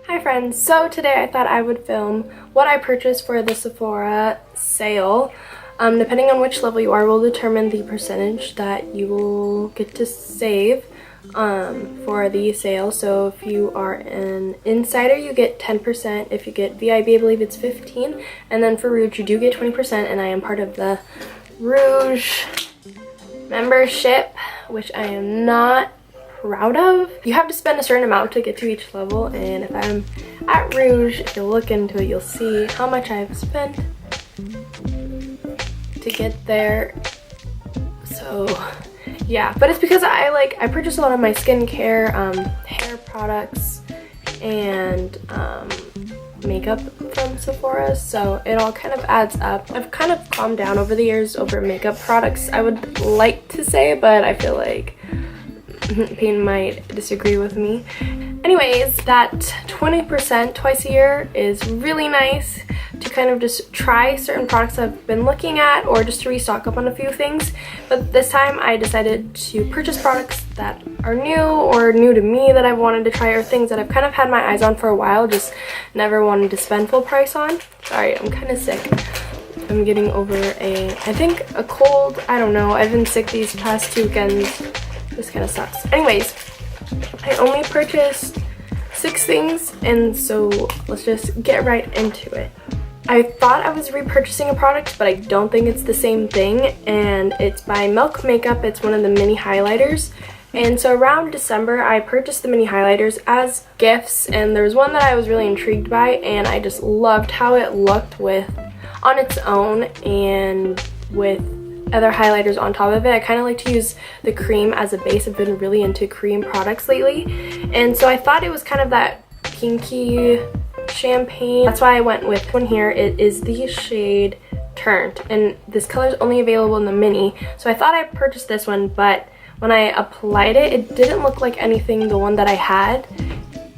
Hi friends, so today I thought I would film what I purchased for the Sephora sale. Depending on which level you are will determine the percentage that you will get to save for the sale. So if you are an insider, you get 10%. If you get VIB, I believe it's 15%. And then for Rouge, you do get 20%. And I am part of the Rouge membership, which I am not proud of. You have to spend a certain amount to get to each level, and if I'm at Rouge, if you look into it, you'll see how much I've spent to get there. So yeah, but it's because I purchased a lot of my skincare, hair products, and makeup from Sephora, so it all kind of adds up. I've kind of calmed down over the years over makeup products, I would like to say, but I feel like Payne might disagree with me. Anyways, that 20% twice a year is really nice to kind of just try certain products I've been looking at, or just to restock up on a few things. But this time I decided to purchase products that are new or new to me that I've wanted to try, or things that I've kind of had my eyes on for a while, just never wanted to spend full price on. Sorry, I'm kind of sick. I'm getting over I think a cold. I don't know. I've been sick these past 2 weekends. This kind of sucks. Anyways, I only purchased 6 things, and so let's just get right into it. I thought I was repurchasing a product, but I don't think it's the same thing, and it's by Milk Makeup. It's one of the mini highlighters. And so around December, I purchased the mini highlighters as gifts, and there was one that I was really intrigued by, and I just loved how it looked on its own and with other highlighters on top of it. I kind of like to use the cream as a base. I've been really into cream products lately, and so I thought it was kind of that pinky champagne. That's why I went with one here. It is the shade Turnt, and this color is only available in the mini, so I thought I purchased this one, but when I applied it, it didn't look like anything the one that I had,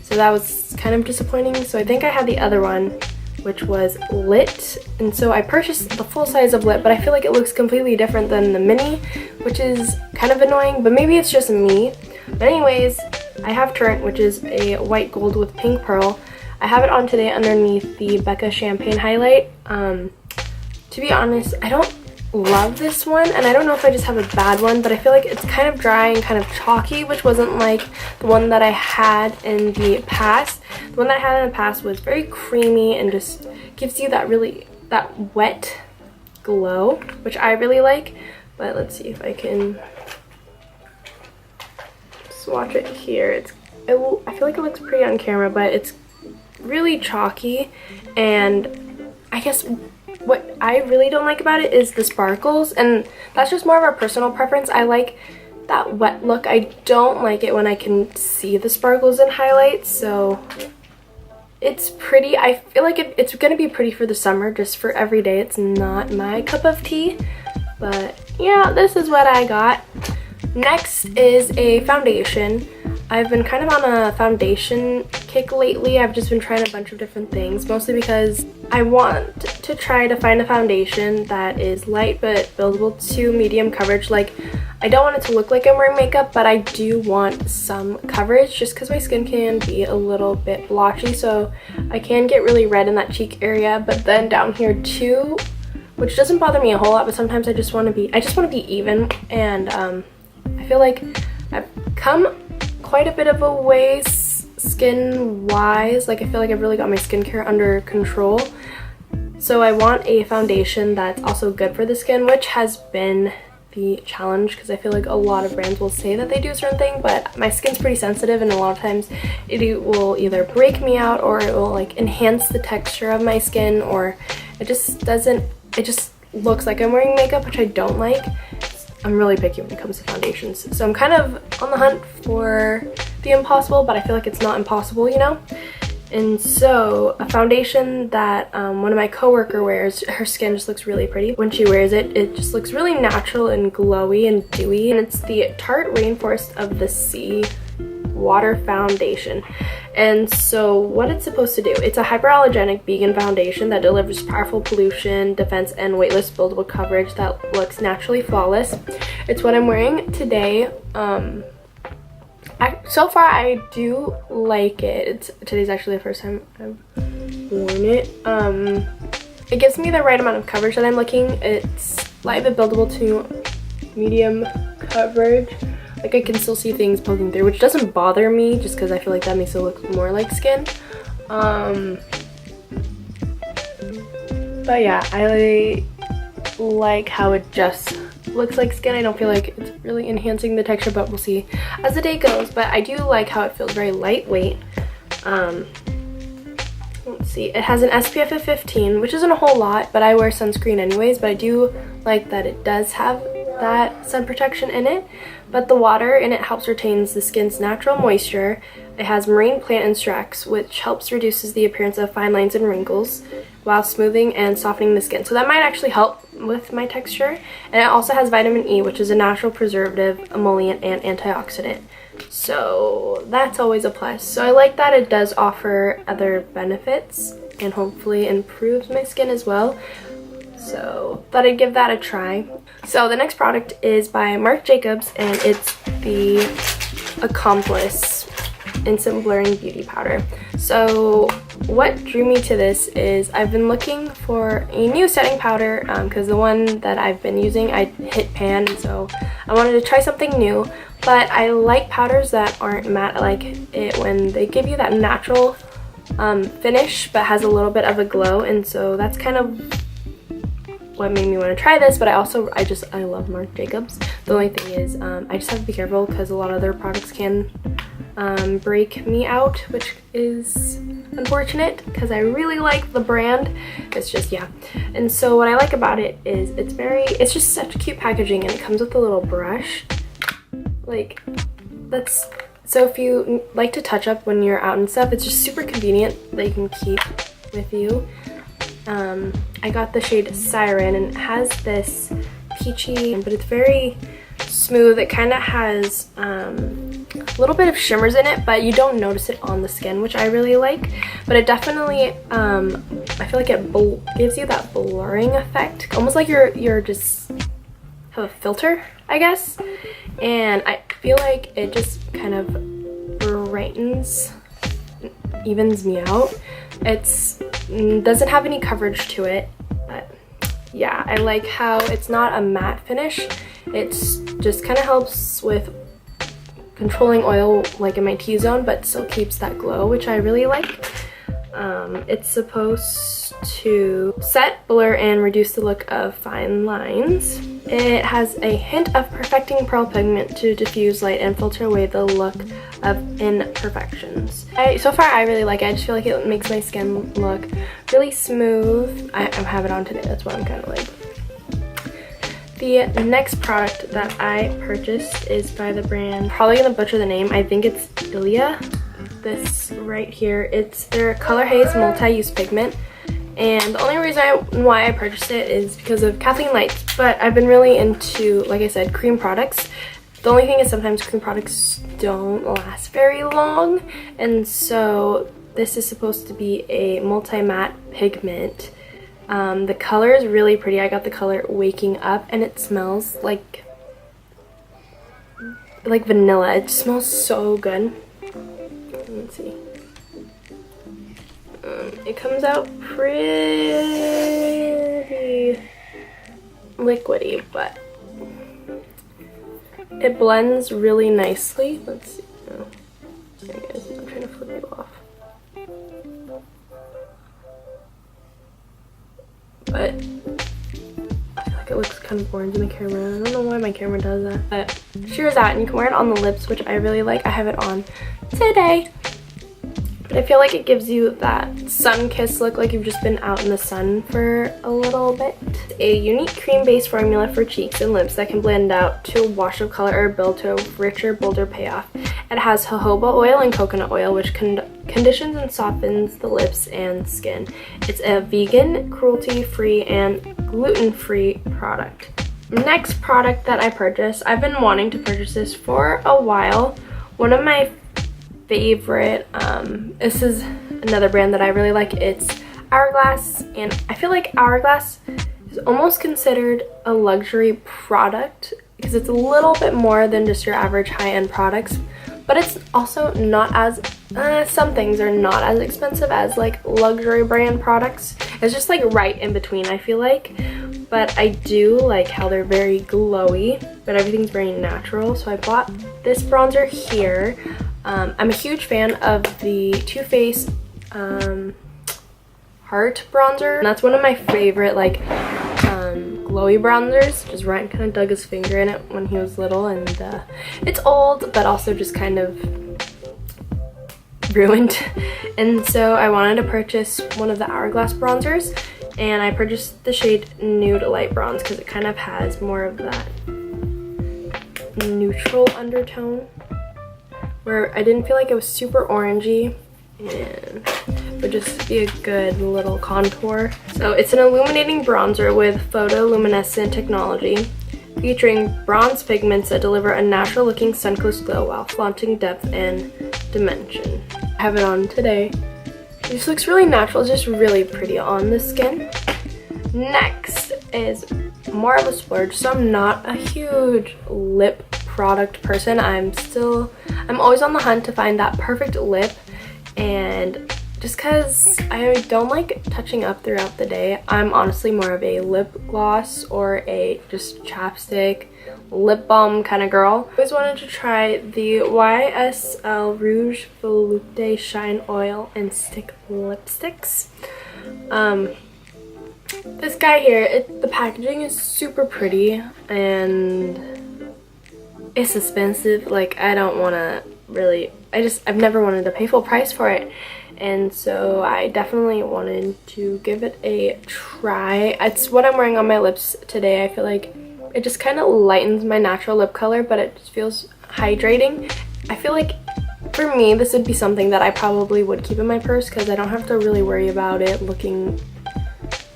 so that was kind of disappointing. So I think I had the other one, which was Lit, and so I purchased the full size of Lit, but I feel like it looks completely different than the mini, which is kind of annoying, but maybe it's just me. But anyways, I have Turnt, which is a white gold with pink pearl. I have it on today underneath the Becca Champagne highlight. To be honest, I don't love this one, and I don't know if I just have a bad one, but I feel like it's kind of dry and kind of chalky, which wasn't like the one that I had in the past. The one that I had in the past was very creamy and just gives you that wet glow, which I really like. But let's see if I can swatch it here. I feel like it looks pretty on camera, but it's really chalky, and I guess what I really don't like about it is the sparkles, and that's just more of a personal preference. I like that wet look. I don't like it when I can see the sparkles and highlights, so it's pretty. I feel like it's gonna be pretty for the summer, just for every day. It's not my cup of tea, but yeah, this is what I got. Next is a foundation. I've been kind of on a foundation kick lately. I've just been trying a bunch of different things, mostly because I want to try to find a foundation that is light but buildable to medium coverage. Like, I don't want it to look like I'm wearing makeup, but I do want some coverage just because my skin can be a little bit blotchy, so I can get really red in that cheek area, but then down here too, which doesn't bother me a whole lot, but sometimes I just want to be even, and I feel like I've come quite a bit of a ways skin wise. Like, I feel like I've really got my skincare under control, so I want a foundation that's also good for the skin, which has been the challenge, because I feel like a lot of brands will say that they do a certain thing, but my skin's pretty sensitive, and a lot of times it will either break me out, or it will like enhance the texture of my skin, or it just looks like I'm wearing makeup, which I don't like. I'm really picky when it comes to foundations, so I'm kind of on the hunt for the impossible, but I feel like it's not impossible, you know? And so a foundation that one of my coworker wears, her skin just looks really pretty. When she wears it, it just looks really natural and glowy and dewy. And it's the Tarte Rainforest of the Sea Water Foundation. And so what it's supposed to do, it's a hyperallergenic vegan foundation that delivers powerful pollution defense and weightless buildable coverage that looks naturally flawless. It's what I'm wearing today. So far I do like it. Today's actually the first time I've worn it. It gives me the right amount of coverage that I'm looking. It's light but buildable to medium coverage. Like I can still see things poking through, which doesn't bother me just because I feel like that makes it look more like skin. But yeah, I like how it just looks like skin. I don't feel like it's really enhancing the texture, but we'll see as the day goes. But I do like how it feels very lightweight. Let's see, it has an SPF of 15, which isn't a whole lot, but I wear sunscreen anyways. But I do like that it does have that sun protection in it. But the water in it helps retains the skin's natural moisture. It has marine plant extracts, which helps reduces the appearance of fine lines and wrinkles while smoothing and softening the skin. So that might actually help with my texture. And it also has vitamin E, which is a natural preservative, emollient, and antioxidant. So that's always a plus. So I like that it does offer other benefits and hopefully improves my skin as well. So thought I'd give that a try. So the next product is by Marc Jacobs, and it's the Accomplice Instant Blurring Beauty Powder. So what drew me to this is I've been looking for a new setting powder because the one that I've been using, I hit pan, and so I wanted to try something new. But I like powders that aren't matte. I like it when they give you that natural finish but has a little bit of a glow, and so that's kind of what made me want to try this. But I love Marc Jacobs. The only thing is I just have to be careful because a lot of their products can break me out, which is unfortunate because I really like the brand. It's just, yeah. And so what I like about it is it's just such cute packaging, and it comes with a little brush. Like, that's, so if you like to touch up when you're out and stuff, it's just super convenient that you can keep with you. I got the shade Siren, and it has this peachy, but it's very smooth. It kind of has a little bit of shimmers in it, but you don't notice it on the skin, which I really like. But it definitely, I feel like it gives you that blurring effect, almost like you're just have a filter, I guess. And I feel like it just kind of brightens, evens me out. Doesn't have any coverage to it, but yeah, I like how it's not a matte finish. It's just kind of helps with controlling oil like in my T-zone, but still keeps that glow, which I really like. It's supposed to set, blur, and reduce the look of fine lines. It has a hint of perfecting pearl pigment to diffuse light and filter away the look of imperfections. So far I really like it. I just feel like it makes my skin look really smooth. I have it on today, that's what I'm kind of like. The next product that I purchased is by the brand, probably gonna butcher the name, I think it's Ilia. This right here, it's their Color Haze multi-use pigment. And the only reason why I purchased it is because of Kathleen Lights, but I've been really into, like I said, cream products. The only thing is sometimes cream products don't last very long, and so this is supposed to be a multi-matte pigment. The color is really pretty. I got the color Waking Up, and it smells like vanilla. It smells so good. Let's see. It comes out pretty liquidy, but it blends really nicely. Let's see. Oh, there it is. I'm trying to flip it off. But I feel like it looks kind of orange in the camera. I don't know why my camera does that. But shears out, and you can wear it on the lips, which I really like. I have it on today. But I feel like it gives you that sun-kissed look, like you've just been out in the sun for a little bit. A unique cream-based formula for cheeks and lips that can blend out to a wash of color or build to a richer, bolder payoff. It has jojoba oil and coconut oil, which conditions and softens the lips and skin. It's a vegan, cruelty-free, and gluten-free product. Next product that I purchased, I've been wanting to purchase this for a while. One of my favorite. This is another brand that I really like. It's Hourglass, and I feel like Hourglass is almost considered a luxury product because it's a little bit more than just your average high-end products, but it's also not as some things are not as expensive as like luxury brand products. It's just like right in between, I feel like. But I do like how they're very glowy, but everything's very natural. So I bought this bronzer here. I'm a huge fan of the Too Faced Heart bronzer. And that's one of my favorite like glowy bronzers. Just Ryan kind of dug his finger in it when he was little, and it's old, but also just kind of ruined. And so I wanted to purchase one of the Hourglass bronzers, and I purchased the shade Nude Light Bronze because it kind of has more of that neutral undertone, where I didn't feel like it was super orangey and would just be a good little contour. So it's an illuminating bronzer with photoluminescent technology, featuring bronze pigments that deliver a natural looking sun-kissed glow while flaunting depth and dimension. I have it on today. This looks really natural. It's just really pretty on the skin. Next is more of a splurge. So I'm not a huge lip product person. I'm always on the hunt to find that perfect lip, and just because I don't like touching up throughout the day, I'm honestly more of a lip gloss or a just chapstick, lip balm kind of girl. I always wanted to try the YSL Rouge Volupté Shine Oil and Stick lipsticks. This guy here, the packaging is super pretty and it's expensive. Like, I don't want to really, I've never wanted to pay full price for it. And so I definitely wanted to give it a try. It's what I'm wearing on my lips today. I feel like it just kind of lightens my natural lip color, but it just feels hydrating. I feel like for me, this would be something that I probably would keep in my purse because I don't have to really worry about it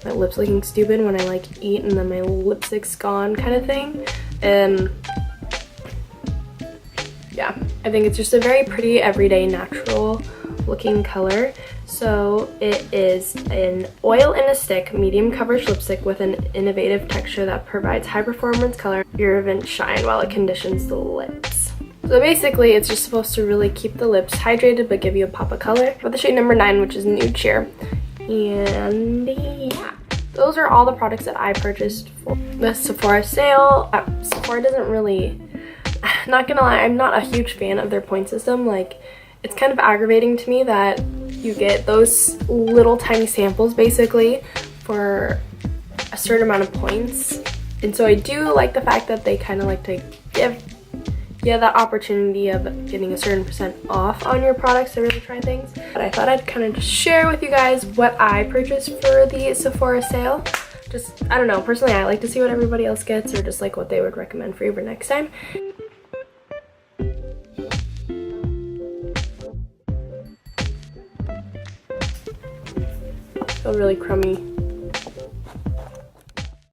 my lips looking stupid when I like eat and then my lipstick's gone kind of thing. Yeah, I think it's just a very pretty, everyday, natural looking color. So it is an oil in a stick medium coverage lipstick with an innovative texture that provides high performance color, vibrant shine while it conditions the lips. So basically it's just supposed to really keep the lips hydrated but give you a pop of color. For the shade number 9, which is Nude Cheer. And yeah, those are all the products that I purchased for the Sephora sale. Sephora doesn't really, not gonna lie, I'm not a huge fan of their point system. Like, it's kind of aggravating to me that you get those little tiny samples basically for a certain amount of points. And so I do like the fact that they kind of like to give you that opportunity of getting a certain % off on your products to really try things. But I thought I'd kind of just share with you guys what I purchased for the Sephora sale. Just, I don't know, personally I like to see what everybody else gets, or just like what they would recommend for you for next time. Feel really crummy.